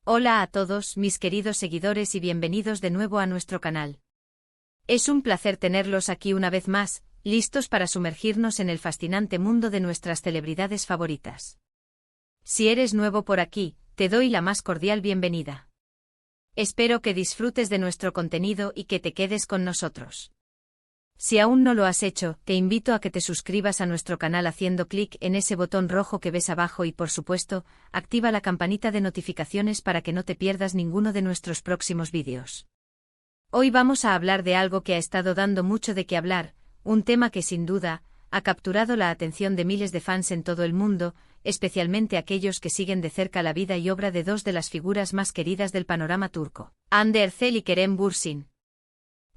Hola a todos, mis queridos seguidores y bienvenidos de nuevo a nuestro canal. Es un placer tenerlos aquí una vez más, listos para sumergirnos en el fascinante mundo de nuestras celebridades favoritas. Si eres nuevo por aquí, te doy la más cordial bienvenida. Espero que disfrutes de nuestro contenido y que te quedes con nosotros. Si aún no lo has hecho, te invito a que te suscribas a nuestro canal haciendo clic en ese botón rojo que ves abajo y por supuesto, activa la campanita de notificaciones para que no te pierdas ninguno de nuestros próximos vídeos. Hoy vamos a hablar de algo que ha estado dando mucho de qué hablar, un tema que sin duda, ha capturado la atención de miles de fans en todo el mundo, especialmente aquellos que siguen de cerca la vida y obra de dos de las figuras más queridas del panorama turco, Hande Erçel y Kerem Bürsin.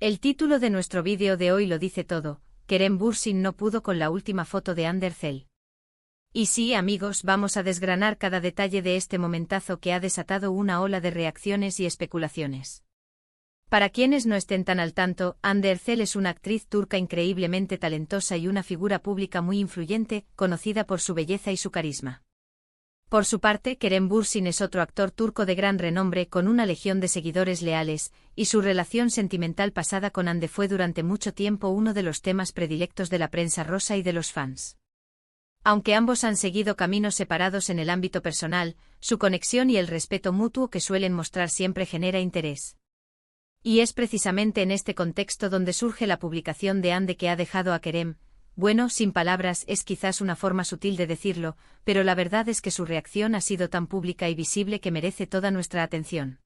El título de nuestro vídeo de hoy lo dice todo, Kerem Bürsin no pudo con la última foto de Hande Erçel. Y sí, amigos, vamos a desgranar cada detalle de este momentazo que ha desatado una ola de reacciones y especulaciones. Para quienes no estén tan al tanto, Hande Erçel es una actriz turca increíblemente talentosa y una figura pública muy influyente, conocida por su belleza y su carisma. Por su parte, Kerem Bürsin es otro actor turco de gran renombre con una legión de seguidores leales, y su relación sentimental pasada con Hande fue durante mucho tiempo uno de los temas predilectos de la prensa rosa y de los fans. Aunque ambos han seguido caminos separados en el ámbito personal, su conexión y el respeto mutuo que suelen mostrar siempre genera interés. Y es precisamente en este contexto donde surge la publicación de Hande que ha dejado a Kerem. Bueno, sin palabras es quizás una forma sutil de decirlo, pero la verdad es que su reacción ha sido tan pública y visible que merece toda nuestra atención.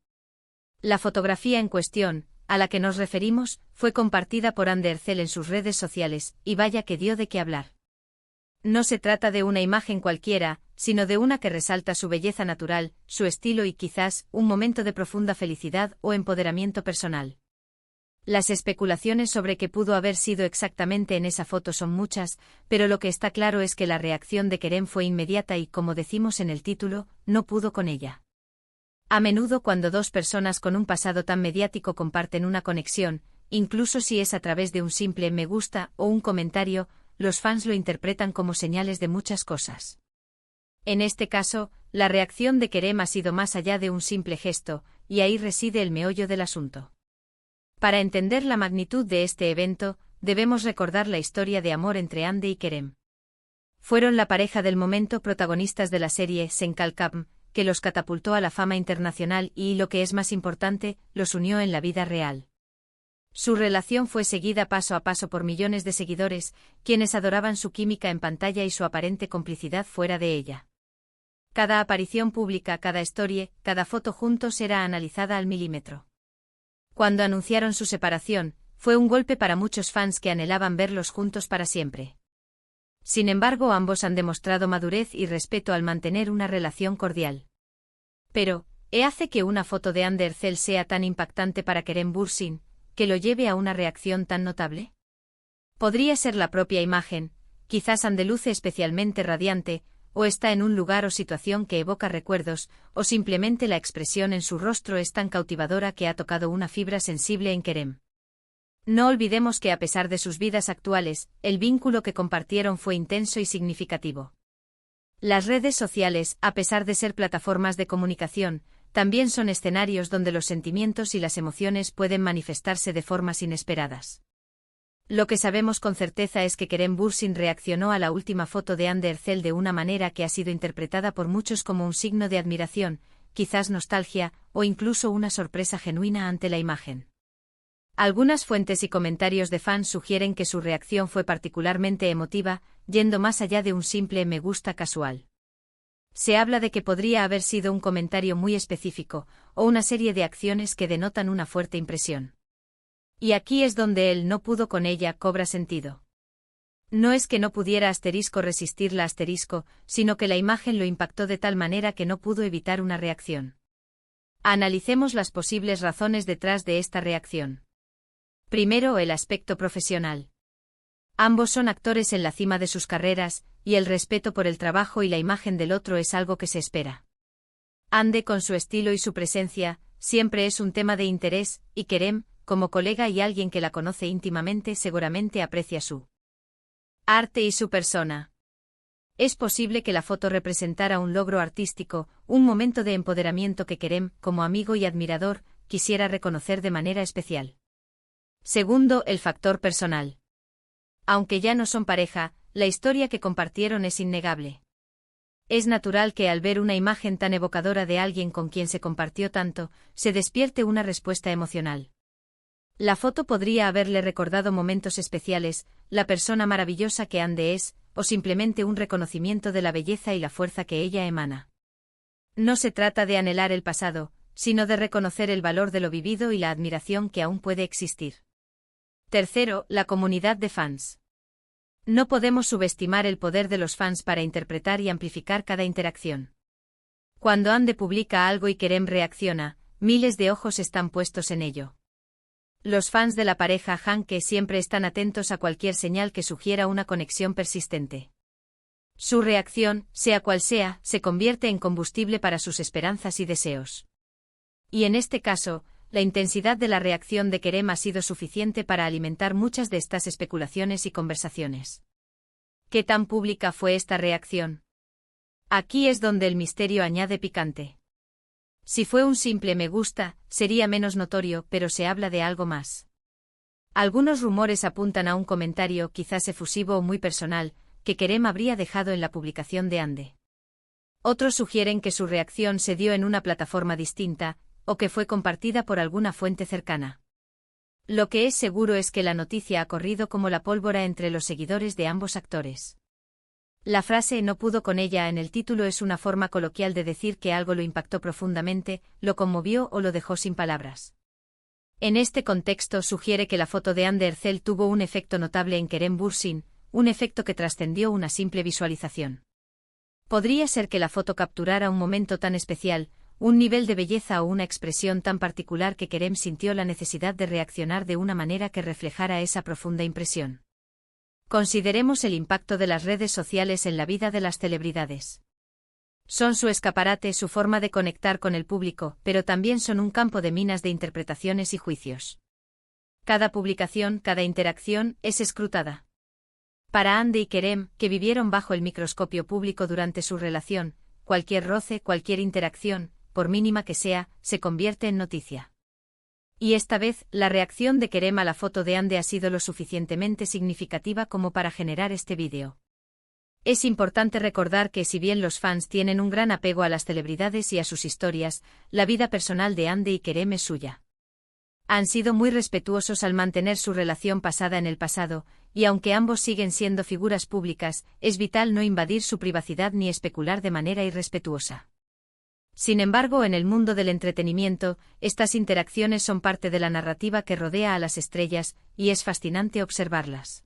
La fotografía en cuestión, a la que nos referimos, fue compartida por Hande Erçel en sus redes sociales, y vaya que dio de qué hablar. No se trata de una imagen cualquiera, sino de una que resalta su belleza natural, su estilo y quizás, un momento de profunda felicidad o empoderamiento personal. Las especulaciones sobre qué pudo haber sido exactamente en esa foto son muchas, pero lo que está claro es que la reacción de Kerem fue inmediata y, como decimos en el título, no pudo con ella. A menudo cuando dos personas con un pasado tan mediático comparten una conexión, incluso si es a través de un simple me gusta o un comentario, los fans lo interpretan como señales de muchas cosas. En este caso, la reacción de Kerem ha sido más allá de un simple gesto, y ahí reside el meollo del asunto. Para entender la magnitud de este evento, debemos recordar la historia de amor entre Hande y Kerem. Fueron la pareja del momento protagonistas de la serie Sen Kalkam, que los catapultó a la fama internacional y, lo que es más importante, los unió en la vida real. Su relación fue seguida paso a paso por millones de seguidores, quienes adoraban su química en pantalla y su aparente complicidad fuera de ella. Cada aparición pública, cada story, cada foto juntos era analizada al milímetro. Cuando anunciaron su separación, fue un golpe para muchos fans que anhelaban verlos juntos para siempre. Sin embargo, ambos han demostrado madurez y respeto al mantener una relación cordial. Pero, ¿qué hace que una foto de Hande Erçel sea tan impactante para Kerem Bürsin, que lo lleve a una reacción tan notable? Podría ser la propia imagen, quizás Hande luce especialmente radiante, o está en un lugar o situación que evoca recuerdos, o simplemente la expresión en su rostro es tan cautivadora que ha tocado una fibra sensible en Kerem. No olvidemos que a pesar de sus vidas actuales, el vínculo que compartieron fue intenso y significativo. Las redes sociales, a pesar de ser plataformas de comunicación, también son escenarios donde los sentimientos y las emociones pueden manifestarse de formas inesperadas. Lo que sabemos con certeza es que Kerem Bürsin reaccionó a la última foto de Hande Erçel de una manera que ha sido interpretada por muchos como un signo de admiración, quizás nostalgia, o incluso una sorpresa genuina ante la imagen. Algunas fuentes y comentarios de fans sugieren que su reacción fue particularmente emotiva, yendo más allá de un simple me gusta casual. Se habla de que podría haber sido un comentario muy específico, o una serie de acciones que denotan una fuerte impresión. Y aquí es donde él no pudo con ella cobra sentido. No es que no pudiera resistir la sino que la imagen lo impactó de tal manera que no pudo evitar una reacción. Analicemos las posibles razones detrás de esta reacción. Primero, el aspecto profesional. Ambos son actores en la cima de sus carreras, y el respeto por el trabajo y la imagen del otro es algo que se espera. Hande, con su estilo y su presencia, siempre es un tema de interés, y Kerem, como colega y alguien que la conoce íntimamente, seguramente aprecia su arte y su persona. Es posible que la foto representara un logro artístico, un momento de empoderamiento que Kerem, como amigo y admirador, quisiera reconocer de manera especial. Segundo, el factor personal. Aunque ya no son pareja, la historia que compartieron es innegable. Es natural que al ver una imagen tan evocadora de alguien con quien se compartió tanto, se despierte una respuesta emocional. La foto podría haberle recordado momentos especiales, la persona maravillosa que Ande es, o simplemente un reconocimiento de la belleza y la fuerza que ella emana. No se trata de anhelar el pasado, sino de reconocer el valor de lo vivido y la admiración que aún puede existir. Tercero, la comunidad de fans. No podemos subestimar el poder de los fans para interpretar y amplificar cada interacción. Cuando Ande publica algo y Kerem reacciona, miles de ojos están puestos en ello. Los fans de la pareja Hanke siempre están atentos a cualquier señal que sugiera una conexión persistente. Su reacción, sea cual sea, se convierte en combustible para sus esperanzas y deseos. Y en este caso, la intensidad de la reacción de Kerem ha sido suficiente para alimentar muchas de estas especulaciones y conversaciones. ¿Qué tan pública fue esta reacción? Aquí es donde el misterio añade picante. Si fue un simple me gusta, sería menos notorio, pero se habla de algo más. Algunos rumores apuntan a un comentario quizás efusivo o muy personal, que Kerem habría dejado en la publicación de Ande. Otros sugieren que su reacción se dio en una plataforma distinta, o que fue compartida por alguna fuente cercana. Lo que es seguro es que la noticia ha corrido como la pólvora entre los seguidores de ambos actores. La frase "no pudo con ella" en el título es una forma coloquial de decir que algo lo impactó profundamente, lo conmovió o lo dejó sin palabras. En este contexto sugiere que la foto de Ande Erçel tuvo un efecto notable en Kerem Bürsin, un efecto que trascendió una simple visualización. Podría ser que la foto capturara un momento tan especial, un nivel de belleza o una expresión tan particular que Kerem sintió la necesidad de reaccionar de una manera que reflejara esa profunda impresión. Consideremos el impacto de las redes sociales en la vida de las celebridades. Son su escaparate, su forma de conectar con el público, pero también son un campo de minas de interpretaciones y juicios. Cada publicación, cada interacción, es escrutada. Para Ande y Kerem, que vivieron bajo el microscopio público durante su relación, cualquier roce, cualquier interacción, por mínima que sea, se convierte en noticia. Y esta vez, la reacción de Kerem a la foto de Ande ha sido lo suficientemente significativa como para generar este vídeo. Es importante recordar que si bien los fans tienen un gran apego a las celebridades y a sus historias, la vida personal de Ande y Kerem es suya. Han sido muy respetuosos al mantener su relación pasada en el pasado, y aunque ambos siguen siendo figuras públicas, es vital no invadir su privacidad ni especular de manera irrespetuosa. Sin embargo, en el mundo del entretenimiento, estas interacciones son parte de la narrativa que rodea a las estrellas, y es fascinante observarlas.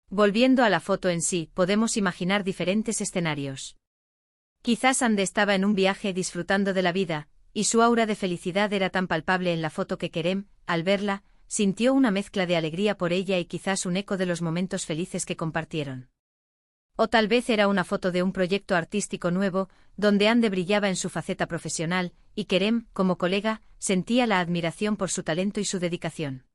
Volviendo a la foto en sí, podemos imaginar diferentes escenarios. Quizás Ande estaba en un viaje disfrutando de la vida, y su aura de felicidad era tan palpable en la foto que Kerem, al verla, sintió una mezcla de alegría por ella y quizás un eco de los momentos felices que compartieron. O tal vez era una foto de un proyecto artístico nuevo, donde Ande brillaba en su faceta profesional, y Kerem, como colega, sentía la admiración por su talento y su dedicación.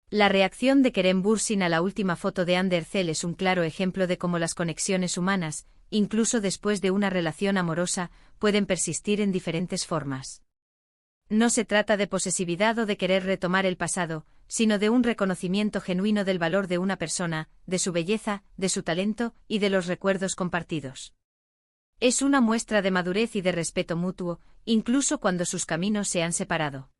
La reacción de Kerem Bürsin a la última foto de Ande Erçel es un claro ejemplo de cómo las conexiones humanas, incluso después de una relación amorosa, pueden persistir en diferentes formas. No se trata de posesividad o de querer retomar el pasado, sino de un reconocimiento genuino del valor de una persona, de su belleza, de su talento y de los recuerdos compartidos. Es una muestra de madurez y de respeto mutuo, incluso cuando sus caminos se han separado.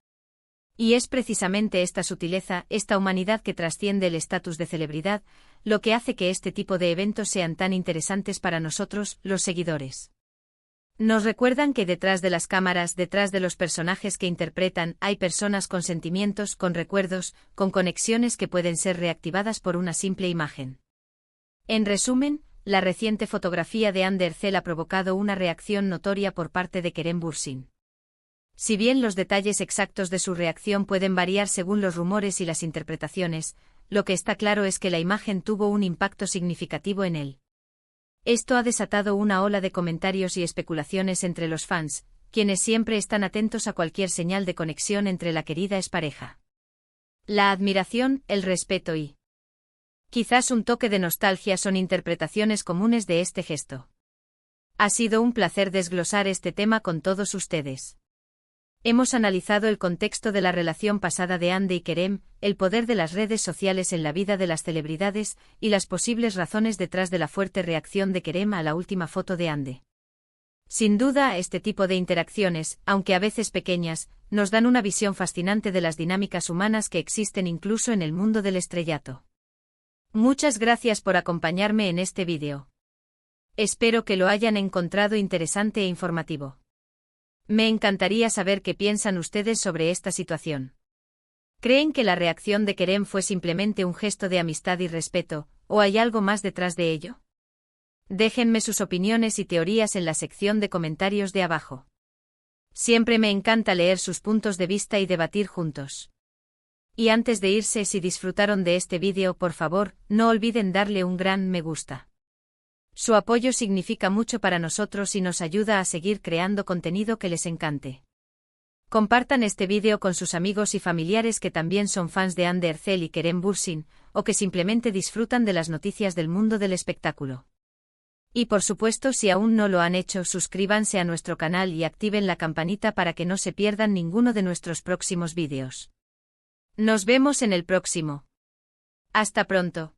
Y es precisamente esta sutileza, esta humanidad que trasciende el estatus de celebridad, lo que hace que este tipo de eventos sean tan interesantes para nosotros, los seguidores. Nos recuerdan que detrás de las cámaras, detrás de los personajes que interpretan, hay personas con sentimientos, con recuerdos, con conexiones que pueden ser reactivadas por una simple imagen. En resumen, la reciente fotografía de Ande Erçel ha provocado una reacción notoria por parte de Kerem Bürsin. Si bien los detalles exactos de su reacción pueden variar según los rumores y las interpretaciones, lo que está claro es que la imagen tuvo un impacto significativo en él. Esto ha desatado una ola de comentarios y especulaciones entre los fans, quienes siempre están atentos a cualquier señal de conexión entre la querida expareja. La admiración, el respeto y Quizás un toque de nostalgia son interpretaciones comunes de este gesto. Ha sido un placer desglosar este tema con todos ustedes. Hemos analizado el contexto de la relación pasada de Ande y Kerem, el poder de las redes sociales en la vida de las celebridades y las posibles razones detrás de la fuerte reacción de Kerem a la última foto de Ande. Sin duda, este tipo de interacciones, aunque a veces pequeñas, nos dan una visión fascinante de las dinámicas humanas que existen incluso en el mundo del estrellato. Muchas gracias por acompañarme en este vídeo. Espero que lo hayan encontrado interesante e informativo. Me encantaría saber qué piensan ustedes sobre esta situación. ¿Creen que la reacción de Kerem fue simplemente un gesto de amistad y respeto, o hay algo más detrás de ello? Déjenme sus opiniones y teorías en la sección de comentarios de abajo. Siempre me encanta leer sus puntos de vista y debatir juntos. Y antes de irse, si disfrutaron de este vídeo, por favor, no olviden darle un gran me gusta. Su apoyo significa mucho para nosotros y nos ayuda a seguir creando contenido que les encante. Compartan este vídeo con sus amigos y familiares que también son fans de Hande Erçel y Kerem Bürsin, o que simplemente disfrutan de las noticias del mundo del espectáculo. Y por supuesto, si aún no lo han hecho, suscríbanse a nuestro canal y activen la campanita para que no se pierdan ninguno de nuestros próximos vídeos. Nos vemos en el próximo. Hasta pronto.